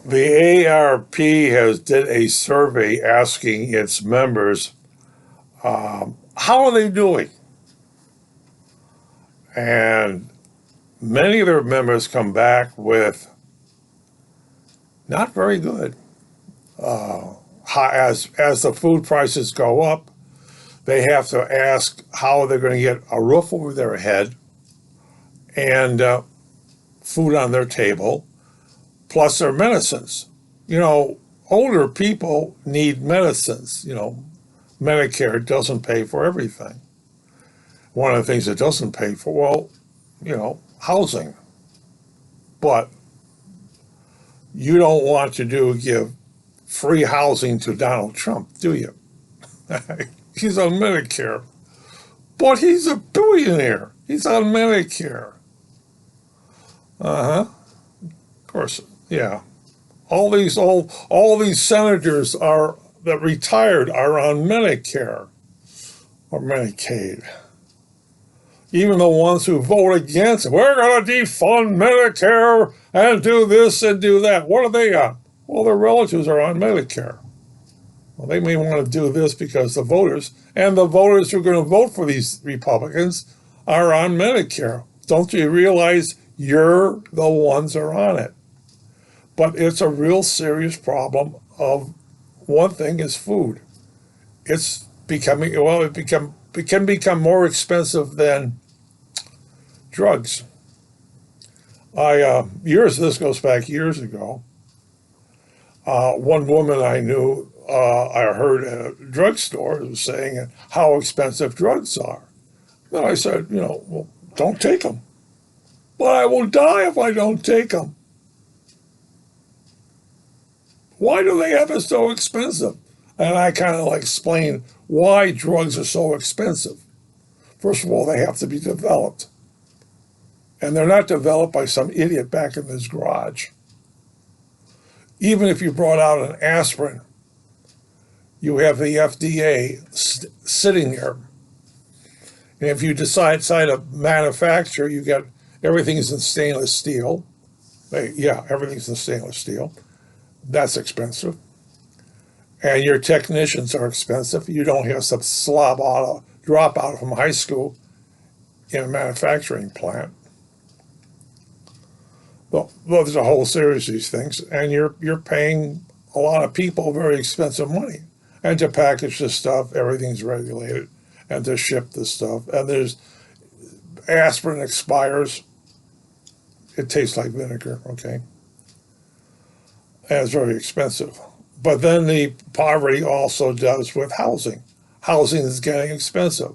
The ARP has did a survey asking its members, how are they doing? And many of their members come back with not very good. As the food prices go up, they have to ask how they're going to get a roof over their head and food on their table, plus their medicines. You know, older people need medicines. You know, Medicare doesn't pay for everything. One of the things it doesn't pay for, well, you know, housing. But you don't want to give free housing to Donald Trump, do you? He's on Medicare. But he's a billionaire. He's on Medicare. Uh huh. Of course, yeah. All these senators are that retired are on Medicare or Medicaid. Even the ones who vote against it, we're going to defund Medicare and do this and do that. What are they on? Well, their relatives are on Medicare. Well, they may want to do this because the voters who are going to vote for these Republicans are on Medicare. Don't you realize you're the ones that are on it? But it's a real serious problem of one thing is food. It's becoming, well, it can become more expensive than drugs. This goes back years ago. One woman I knew, I heard at a drugstore was saying how expensive drugs are. Then I said, well, don't take them. But I will die if I don't take them. Why do they have it so expensive? And I kind of explain why drugs are so expensive. First of all, they have to be developed. And they're not developed by some idiot back in his garage. Even if you brought out an aspirin, you have the FDA sitting there. And if you decide to manufacture, you get everything's in stainless steel. Everything's in stainless steel. That's expensive. And your technicians are expensive. You don't have some drop out from high school in a manufacturing plant. Well, there's a whole series of these things, and you're paying a lot of people very expensive money. And to package this stuff, everything's regulated, and to ship this stuff. And there's aspirin expires. It tastes like vinegar, okay? And it's very expensive. But then the poverty also does with housing. Housing is getting expensive.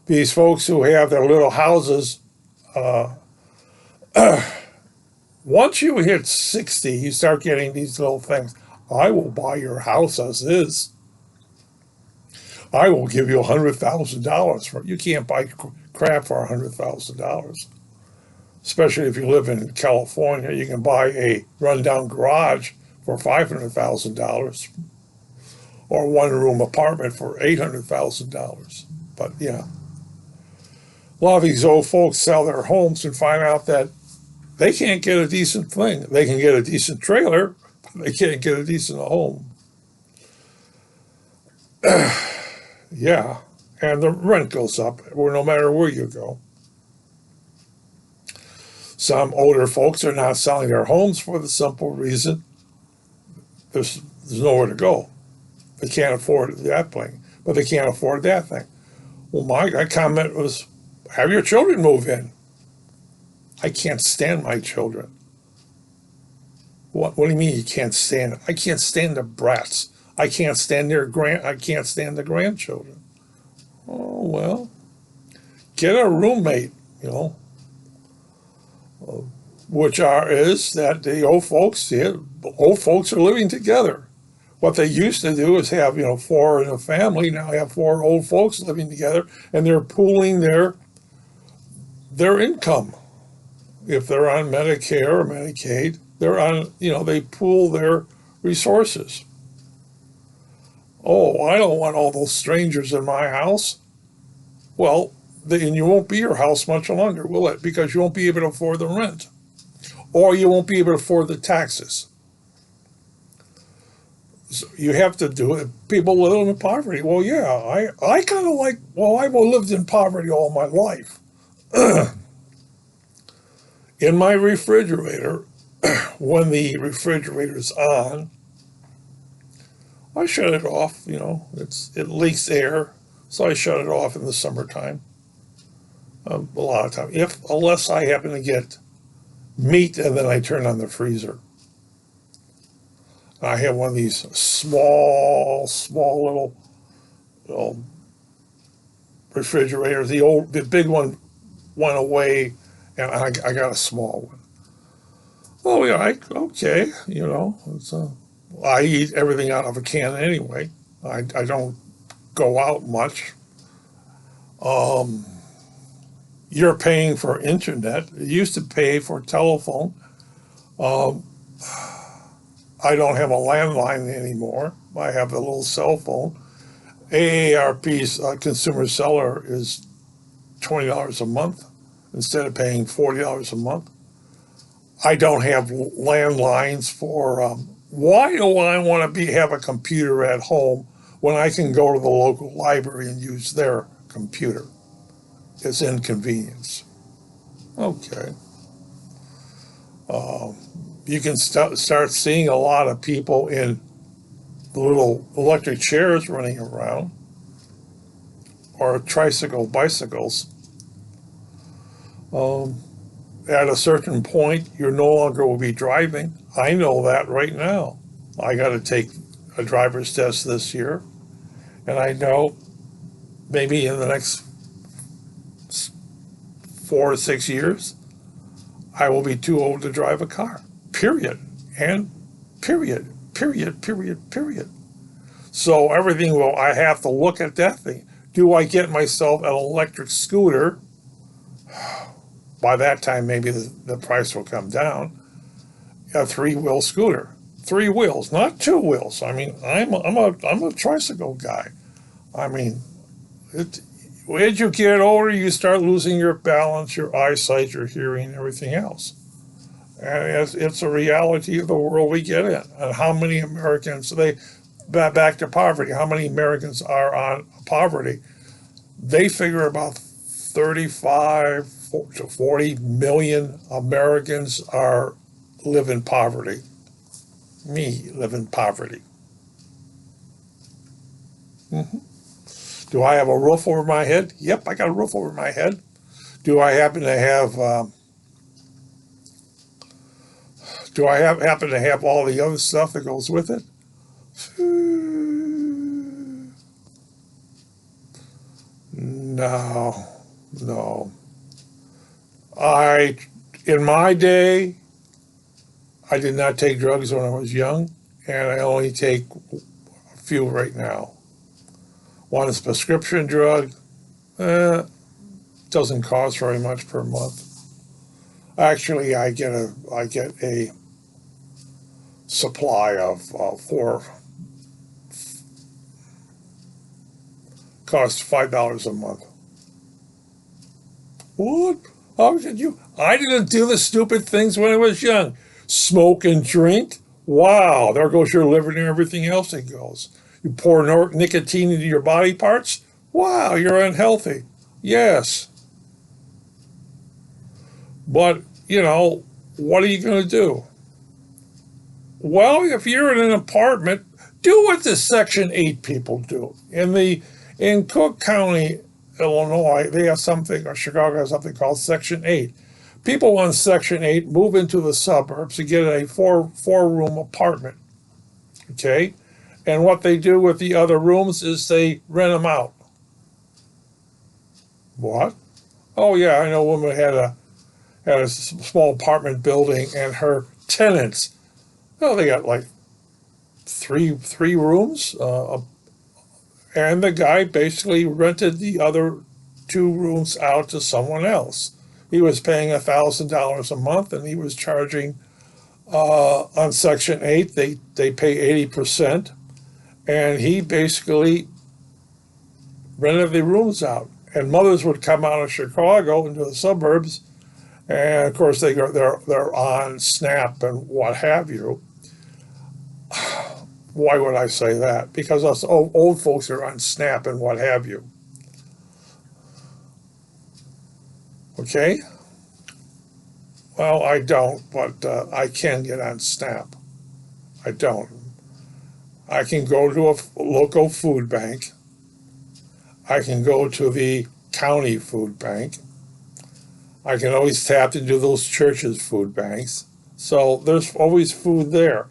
These folks who have their little houses, once you hit 60, you start getting these little things. I will buy your house as is. I will give you $100,000 for it. You can't buy crap for $100,000. Especially if you live in California, you can buy a rundown garage for $500,000 or one-room apartment for $800,000. But yeah, a lot of these old folks sell their homes and find out that they can't get a decent thing. They can get a decent trailer, but they can't get a decent home. Yeah, and the rent goes up no matter where you go. Some older folks are not selling their homes for the simple reason there's nowhere to go. They can't afford that thing, but they can't afford that thing. Well, my comment was, have your children move in. I can't stand my children. What do you mean you can't stand? I can't stand the brats. I can't stand I can't stand the grandchildren. Oh well, get a roommate. Is that the old folks? Old folks are living together. What they used to do is have four in a family. Now they have four old folks living together, and they're pooling their income. If they're on Medicare or Medicaid, they're on they pool their resources. Oh, I don't want all those strangers in my house. Well, then you won't be your house much longer, will it? Because you won't be able to afford the rent. Or you won't be able to afford the taxes. So you have to do it. People live in poverty. Well, yeah, I kind of like, well, I've lived in poverty all my life. In my refrigerator, when the refrigerator's on, I shut it off. It leaks air, so I shut it off in the summertime. A lot of time, if unless I happen to get meat, and then I turn on the freezer. I have one of these small little refrigerators. The big one went away, and I got a small one. Oh yeah, okay. I eat everything out of a can anyway. I don't go out much. Um, you're paying for internet. You used to pay for telephone. Um, I don't have a landline anymore. I have a little cell phone. AARP's consumer seller is $20 a month instead of paying $40 a month. I don't have landlines for. Why do I want to have a computer at home when I can go to the local library and use their computer? It's inconvenience. Okay. Um, you can start seeing a lot of people in little electric chairs running around or bicycles. Um, at a certain point, you're no longer will be driving. I know that right now. I got to take a driver's test this year, and I know maybe in the next 4 to 6 years, I will be too old to drive a car. Period. And period. Period. Period. Period. So everything I have to look at that thing. Do I get myself an electric scooter? By that time, maybe the price will come down. A three-wheel scooter, 3 wheels, not 2 wheels. I mean, I'm a tricycle guy. I mean, as you get older, you start losing your balance, your eyesight, your hearing, everything else. And it's a reality of the world we get in. And how many Americans back to poverty? How many Americans are on poverty? They figure about 35 to 40 million Americans live in poverty. Me live in poverty. Hmm. Do I have a roof over my head? Yep, I got a roof over my head. Do I happen to have? Do I happen to have all the other stuff that goes with it? No, no. I, in my day, I did not take drugs when I was young, and I only take a few right now. One is prescription drug. Doesn't cost very much per month. Actually, I get a supply of four. Costs $5 a month. What? How did you? I didn't do the stupid things when I was young. Smoke and drink. Wow, there goes your liver and everything else that goes. You pour nicotine into your body parts. Wow, you're unhealthy. Yes, but what are you going to do? Well, if you're in an apartment, do what the Section 8 people do. In Cook County, Illinois, they have something, or Chicago has something called Section 8. People on Section 8 move into the suburbs to get a four-room apartment. Okay? And what they do with the other rooms is they rent them out. What? Oh yeah, I know a woman had a small apartment building, and her tenants, they got like three rooms, and the guy basically rented the other 2 rooms out to someone else. He was paying $1,000 a month, and he was charging on Section 8. They pay 80%, and he basically rented the rooms out. And mothers would come out of Chicago into the suburbs, and of course they're on SNAP and what have you. Why would I say that? Because us old folks are on SNAP and what have you. Okay? Well, I don't, but I can get on SNAP. I don't. I can go to a local food bank. I can go to the county food bank. I can always tap into those churches' food banks. So there's always food there.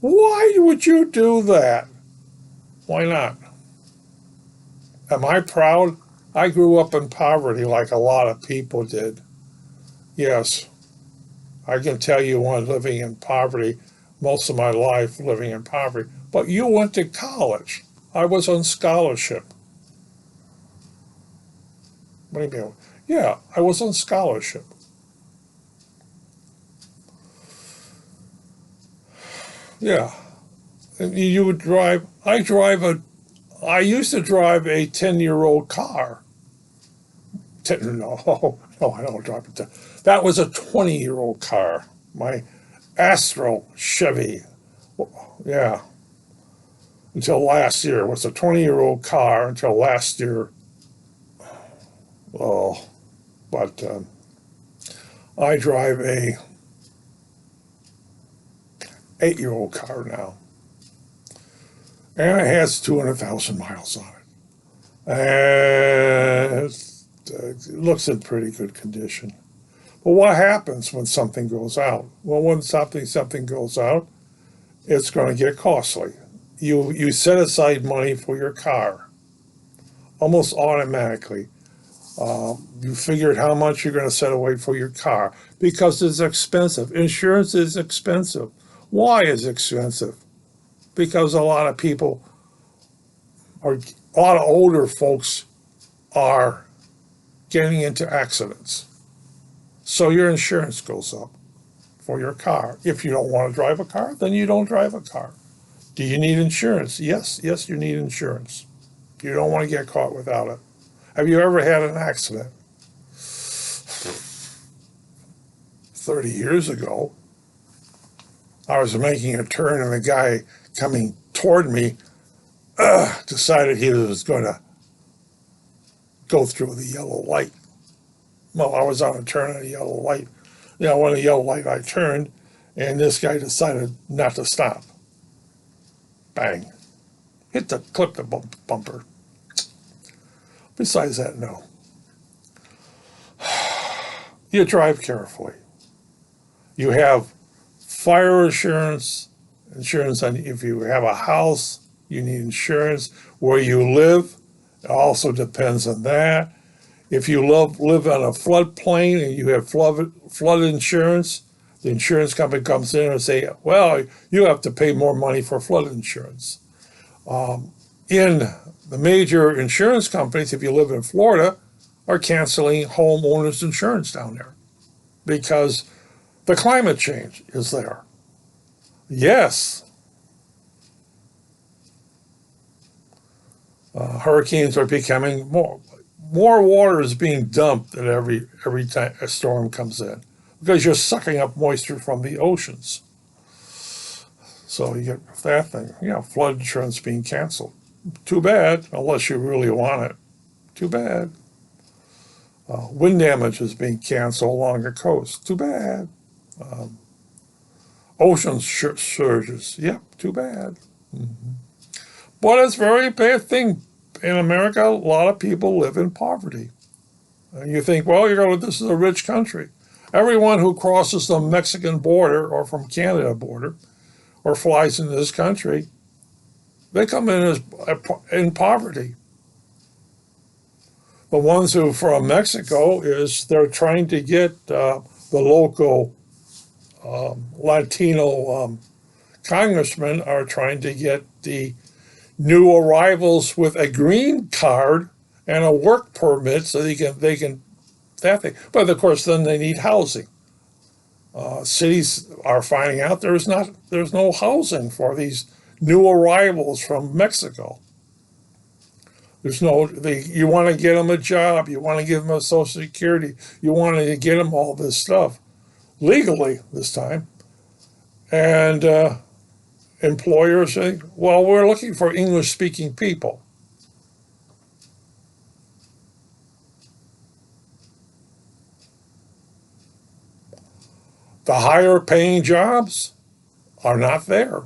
Why would you do that? Why not? Am I proud? I grew up in poverty like a lot of people did. Yes, I can tell you one living in poverty, most of my life living in poverty. But you went to college. I was on scholarship. What do you mean? Yeah, I was on scholarship. Yeah. And you would drive, I used to drive a 10-year-old car. No, I don't drive a 10. That was a 20-year-old car. My Astro Chevy. Yeah. Until last year. It was a 20-year-old car until last year. Oh, but I drive a 8-year-old car now. And it has 200,000 miles on it. And it looks in pretty good condition. But what happens when something goes out? Well, when something goes out, it's going to get costly. You set aside money for your car almost automatically. You figured how much you're going to set away for your car because it's expensive. Insurance is expensive. Why is it expensive? Because a lot of people, or a lot of older folks, are getting into accidents. So your insurance goes up for your car. If you don't want to drive a car, then you don't drive a car. Do you need insurance? Yes, you need insurance. You don't want to get caught without it. Have you ever had an accident? 30 years ago, I was making a turn and a guy coming toward me decided he was going to go through the yellow light. Well, I was on a turn at a yellow light. When the yellow light, I turned, and this guy decided not to stop. Bang. Clipped the bumper. Besides that, no. You drive carefully. You have fire insurance on if you have a house, you need insurance. Where you live, it also depends on that. If you live on a floodplain and you have flood insurance, the insurance company comes in and say, well, you have to pay more money for flood insurance. In the major insurance companies, if you live in Florida, are canceling homeowners insurance down there because the climate change is there. Yes. Hurricanes are becoming more water is being dumped at every time a storm comes in because you're sucking up moisture from the oceans. So you get that thing. Flood insurance being canceled. Too bad, unless you really want it. Too bad. Wind damage is being canceled along the coast. Too bad. Ocean surges. Yep, too bad. Mm-hmm. But it's a very bad thing. In America, a lot of people live in poverty. And you think, well, this is a rich country. Everyone who crosses the Mexican border or from Canada border or flies into this country, they come in in poverty. The ones who from Mexico they're trying to get the local Latino congressmen are trying to get the new arrivals with a green card and a work permit so they can that thing. But of course, then they need housing. Cities are finding out there's no housing for these new arrivals from Mexico. You want to get them a job, you want to give them a Social Security, you want to get them all this stuff legally this time, and employers say, well, we're looking for English speaking people. The higher paying jobs are not there.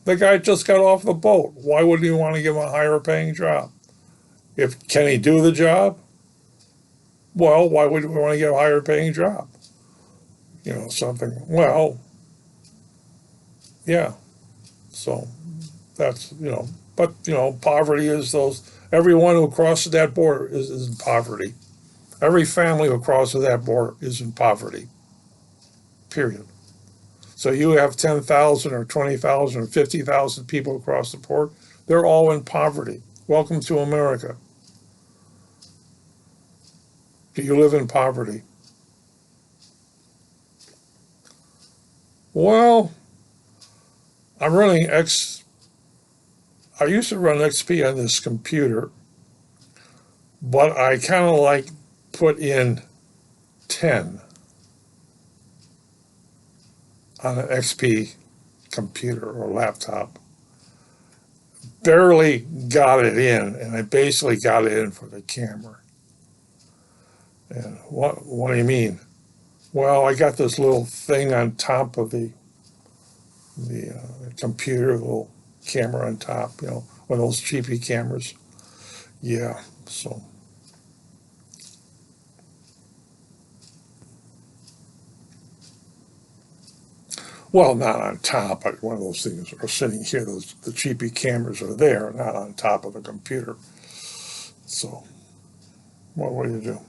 The guy just got off the boat. Why would you want to give him a higher paying job? If can he do the job? Well, why would we want to get a higher paying job? Something. Well, yeah. So that's but poverty is those. Everyone who crosses that border is in poverty. Every family who crosses that border is in poverty. Period. So you have 10,000 or 20,000 or 50,000 people across the border. They're all in poverty. Welcome to America. Do you live in poverty? Well, I'm running I used to run XP on this computer, but I kind of like put in 10 on an XP computer or laptop. Barely got it in, and I basically got it in for the camera. And what do you mean? Well, I got this little thing on top of the computer, a little camera on top, one of those cheapy cameras. Yeah, so. Well, not on top. One of those things are sitting here. The cheapy cameras are there, not on top of the computer. So, what do you do?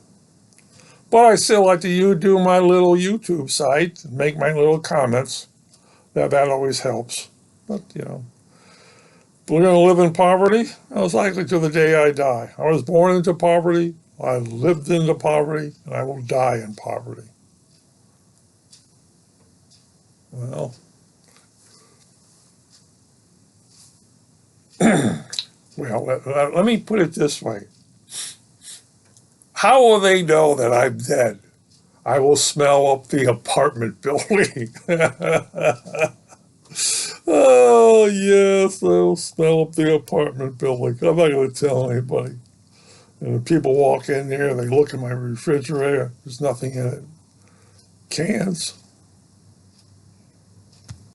But I still like to do my little YouTube site and make my little comments. That always helps. But we're going to live in poverty. Most likely to the day I die. I was born into poverty. I lived into poverty, and I will die in poverty. Well, let me put it this way. How will they know that I'm dead? I will smell up the apartment building. Oh, yes, I will smell up the apartment building. I'm not going to tell anybody. And if people walk in here, they look in my refrigerator, there's nothing in it. Cans.